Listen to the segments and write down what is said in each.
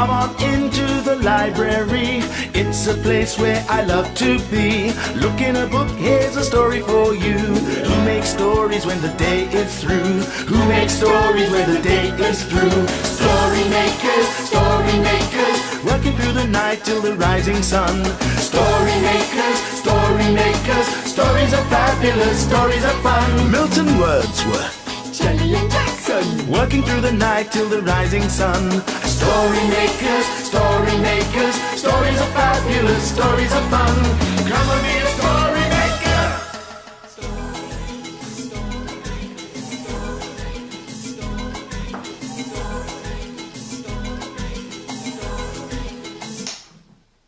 Come on into the library. It's a place where I love to be. Look in a book, here's a story for you. Who makes stories when the day is through? Who makes stories when the day is through? Story makers, working through the night till the rising sun. Story makers, stories are fabulous, stories are fun. Milton, Wordsworth, Shelley and Jackson, working through the night till the rising sun. Story makers, stories are fabulous, stories are fun. Come and be a story maker.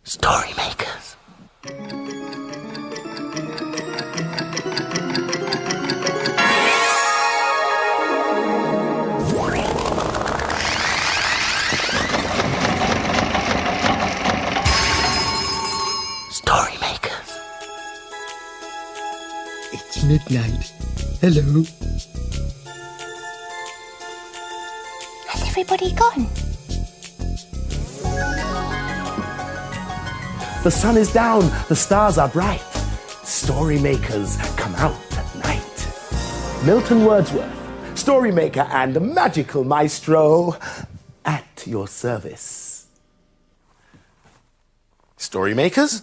Story makers. Story makers. It's midnight. Hello. Has everybody gone? The sun is down, the stars are bright. Story makers come out at night. Milton Wordsworth, story maker and magical maestro, at your service. Story makers?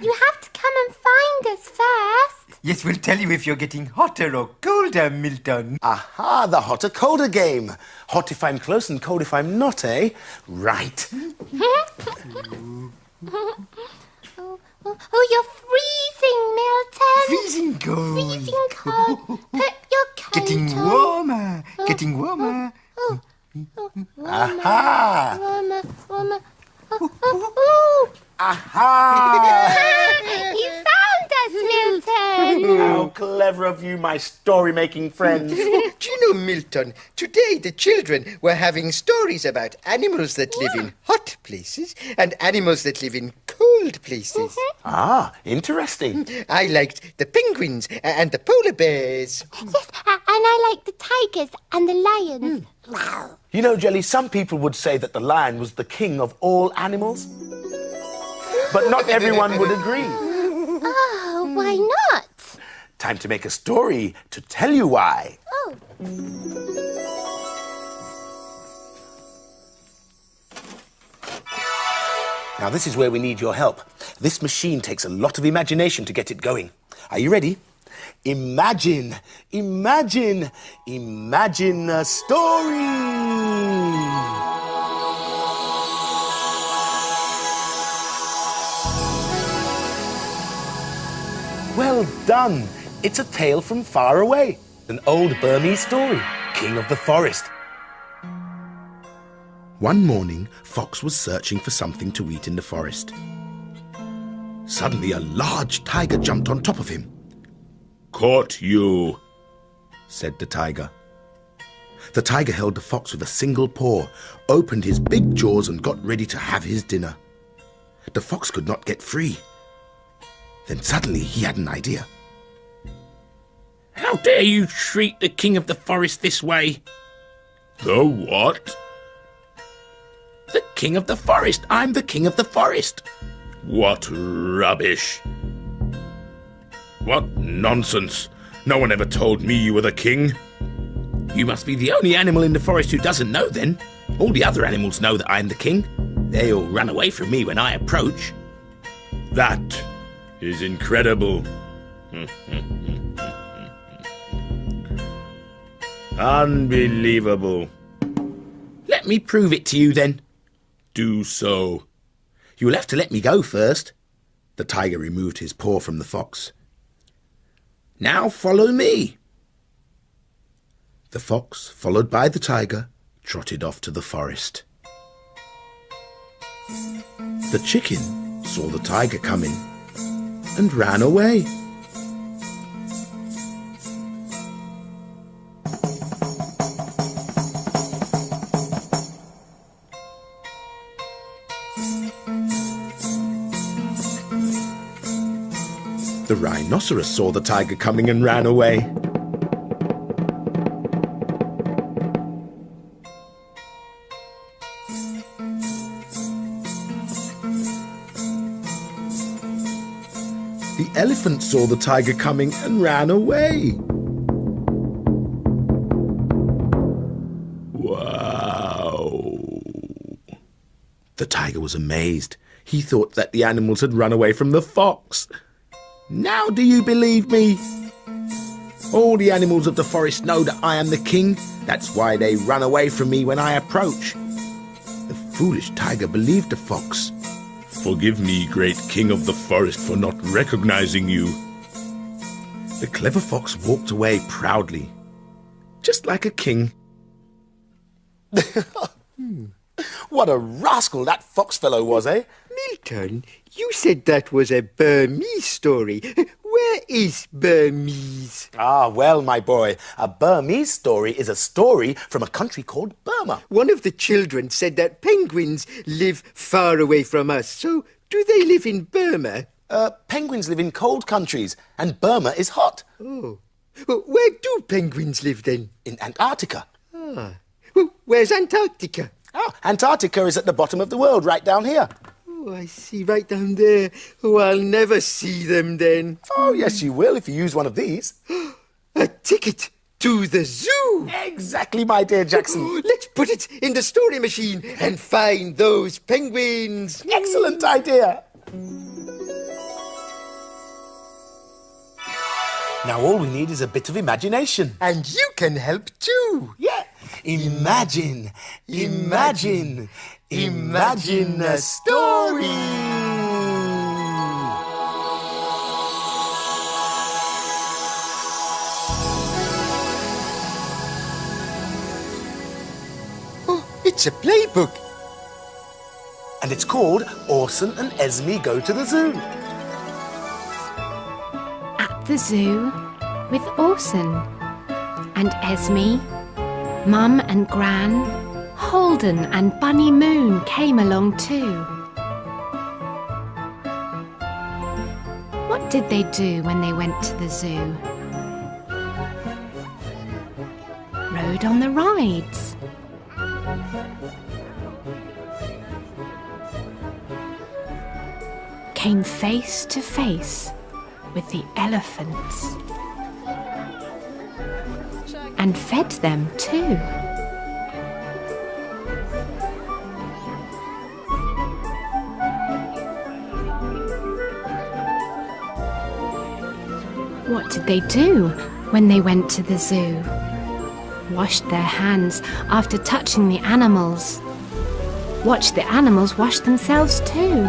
You have to come and find us first. Yes, we'll tell you if you're getting hotter or colder, Milton. Aha, the hotter colder game. Hot if I'm close and cold if I'm not, eh? Right. Oh, you're freezing, Milton. Freezing cold. Freezing cold. Put your coat Getting on. warmer. Getting warmer. Aha! Warmer. Oh. Aha! You found us, Milton. How clever of you, my story-making friends. Do you know, Milton, today the children were having stories about animals that live in hot places and animals that live in cold places. Ah, interesting. I liked the penguins and the polar bears. Yes, and I like the tigers and the lions. Wow. You know, Jelly, some people would say that the lion was the king of all animals. But not everyone would agree. Oh, why not? Time to make a story to tell you why. Oh. Now, this is where we need your help. This machine takes a lot of imagination to get it going. Are you ready? Imagine a story. Well done. It's a tale from Faraway, an old Burmese story, King of the Forest. One morning, Fox was searching for something to eat in the forest. Suddenly, a large tiger jumped on top of him. "Caught you," said the tiger. The tiger held the fox with a single paw, opened his big jaws and got ready to have his dinner. The fox could not get free. Then suddenly he had an idea. "How dare you treat the king of the forest this way?" "The what?" "The king of the forest. I'm the king of the forest." "What rubbish." "What nonsense. No one ever told me you were the king." "You must be the only animal in the forest who doesn't know then. All the other animals know that I'm the king. They all run away from me when I approach." "That is incredible." "Unbelievable." "Let me prove it to you then." "Do so." "You'll have to let me go first." The tiger removed his paw from the fox. "Now follow me." The fox, followed by the tiger, trotted off to the forest. The chicken saw the tiger coming and ran away. The rhinoceros saw the tiger coming and ran away. elephant saw the tiger coming and ran away. Wow. The tiger was amazed. He thought that the animals had run away from the fox. Now do you believe me? All the animals of the forest know that I am the king. That's why they run away from me when I approach. The foolish tiger believed the fox. Forgive me, great king of the forest, for not recognizing you. The clever fox walked away proudly, just like a king. What a rascal that fox fellow was, eh? Milton, you said that was a Burmese story. Where is Burmese? Ah, well, my boy, a Burmese story is a story from a country called Burma. One of the children said that penguins live far away from us. So, do they live in Burma? Penguins live in cold countries, and Burma is hot. Oh. Well, where do penguins live then? In Antarctica. Ah. Well, where's Antarctica? Oh, Antarctica is at the bottom of the world, right down here. Oh, I see, right down there. Oh, I'll never see them then. Oh, yes, you will if you use one of these. A ticket to the zoo. Exactly, my dear Jackson. Oh, let's put it in the story machine and find those penguins. Excellent idea. Now all we need is a bit of imagination. And you can help too. Yeah. Imagine a story. Oh, it's a playbook. And it's called Orson and Esme Go to the Zoo. At the zoo with Orson and Esme, Mum and Gran, Holden and Bunny Moon came along too. What did they do when they went to the zoo? Rode on the rides. Came face to face with the elephants. And fed them too. What did they do when they went to the zoo? Washed their hands after touching the animals. Watched the animals wash themselves too.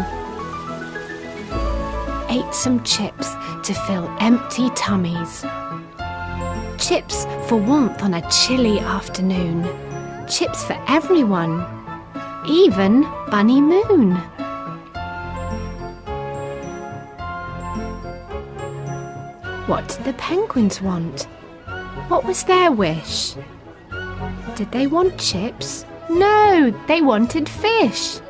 Ate some chips to fill empty tummies. Chips for warmth on a chilly afternoon. Chips for everyone, even Bunny Moon. What did the penguins want? What was their wish? Did they want chips? No, they wanted fish.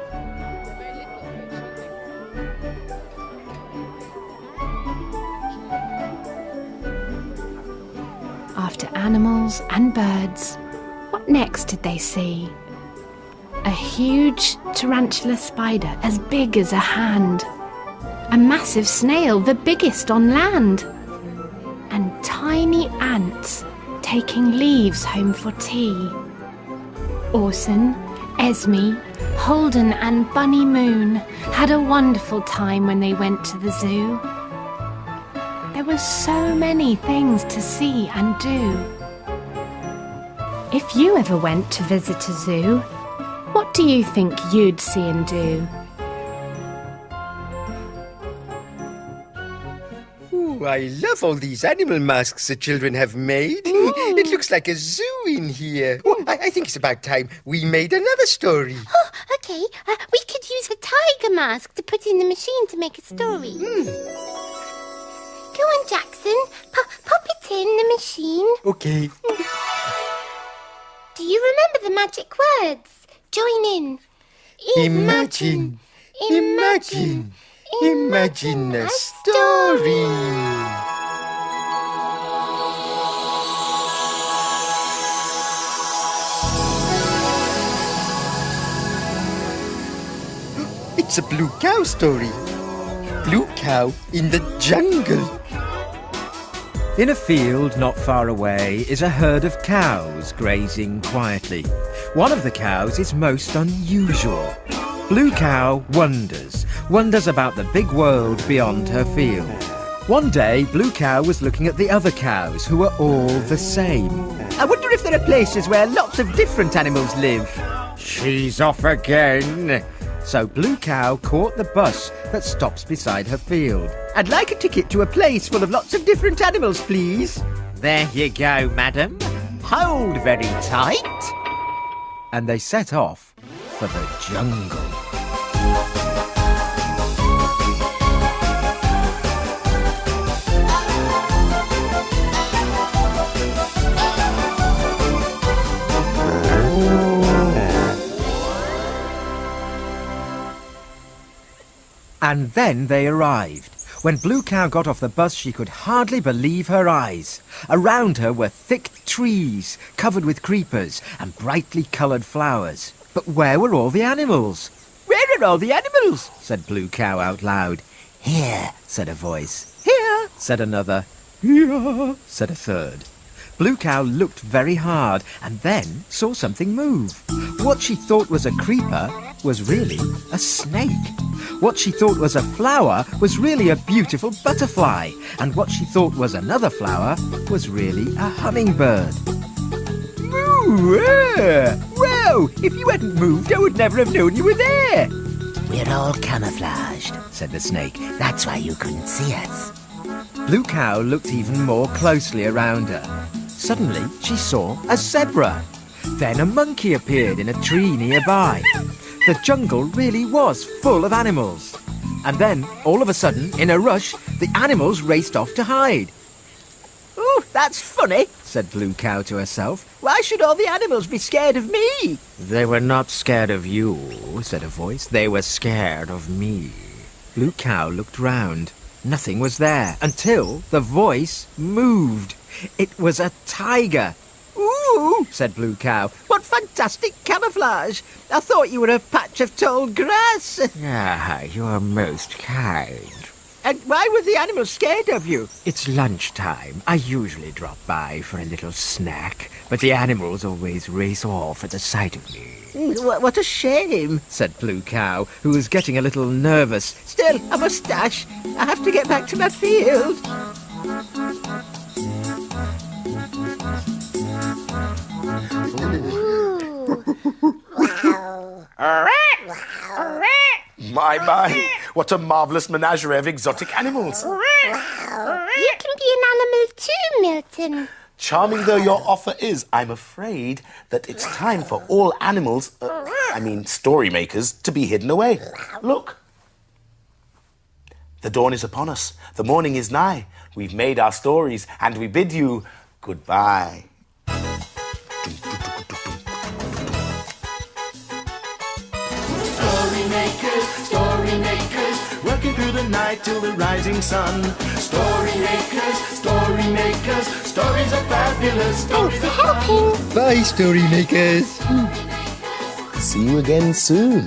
After animals and birds, what next did they see? A huge tarantula spider as big as a hand. A massive snail, the biggest on land. And tiny ants taking leaves home for tea. Orson, Esme, Holden and Bunny Moon had a wonderful time when they went to the zoo. There were so many things to see and do. If you ever went to visit a zoo, what do you think you'd see and do? Oh, I love all these animal masks the children have made. It looks like a zoo in here. Oh, I think it's about time we made another story. Oh, okay. We could use a tiger mask to put in the machine to make a story. Go on, Jackson. Pop it in the machine. Okay. Do you remember the magic words? Join in. Imagine a story. It's a blue cow story. blue cow in the jungle. In a field not far away is a herd of cows grazing quietly. One of the cows is most unusual. Blue Cow wonders about the big world beyond her field. One day, Blue Cow was looking at the other cows, who were all the same. I wonder if there are places where lots of different animals live. She's off again. So Blue Cow caught the bus that stops beside her field. I'd like a ticket to a place full of lots of different animals, please. There you go, madam. Hold very tight. And they set off for the jungle. And then they arrived. When Blue Cow got off the bus, she could hardly believe her eyes. Around her were thick trees, covered with creepers and brightly coloured flowers. But where were all the animals? Where are all the animals? Said Blue Cow out loud. Here, said a voice. Here, said another. Here, said a third. Blue Cow looked very hard and then saw something move. What she thought was a creeper was really a snake. What she thought was a flower was really a beautiful butterfly. And what she thought was another flower was really a hummingbird. Moo! Whoa! If you hadn't moved, I would never have known you were there. We're all camouflaged, said the snake. That's why you couldn't see us. Blue Cow looked even more closely around her. Suddenly, she saw a zebra. Then a monkey appeared in a tree nearby. The jungle really was full of animals. And then, all of a sudden, in a rush, the animals raced off to hide. Oh, that's funny, said Blue Cow to herself. Why should all the animals be scared of me? They were not scared of you, said a voice. They were scared of me. Blue Cow looked round. Nothing was there until the voice moved. It was a tiger. Ooh, said Blue Cow. What fantastic camouflage. I thought you were a patch of tall grass. Ah, you're most kind. And why were the animals scared of you? It's lunchtime. I usually drop by for a little snack, but the animals always race off at the sight of me. What a shame, said Blue Cow, who was getting a little nervous. Still, a moustache. I have to get back to my field. My, what a marvellous menagerie of exotic animals. You can be an animal too, Milton. Charming though your offer is, I'm afraid that it's time for all animals, story makers, to be hidden away. Look. The dawn is upon us. The morning is nigh. We've made our stories, and we bid you goodbye. Story makers, working through the night till the rising sun. Story makers, stories are fabulous. Thanks for helping. Bye, story makers. See you again soon.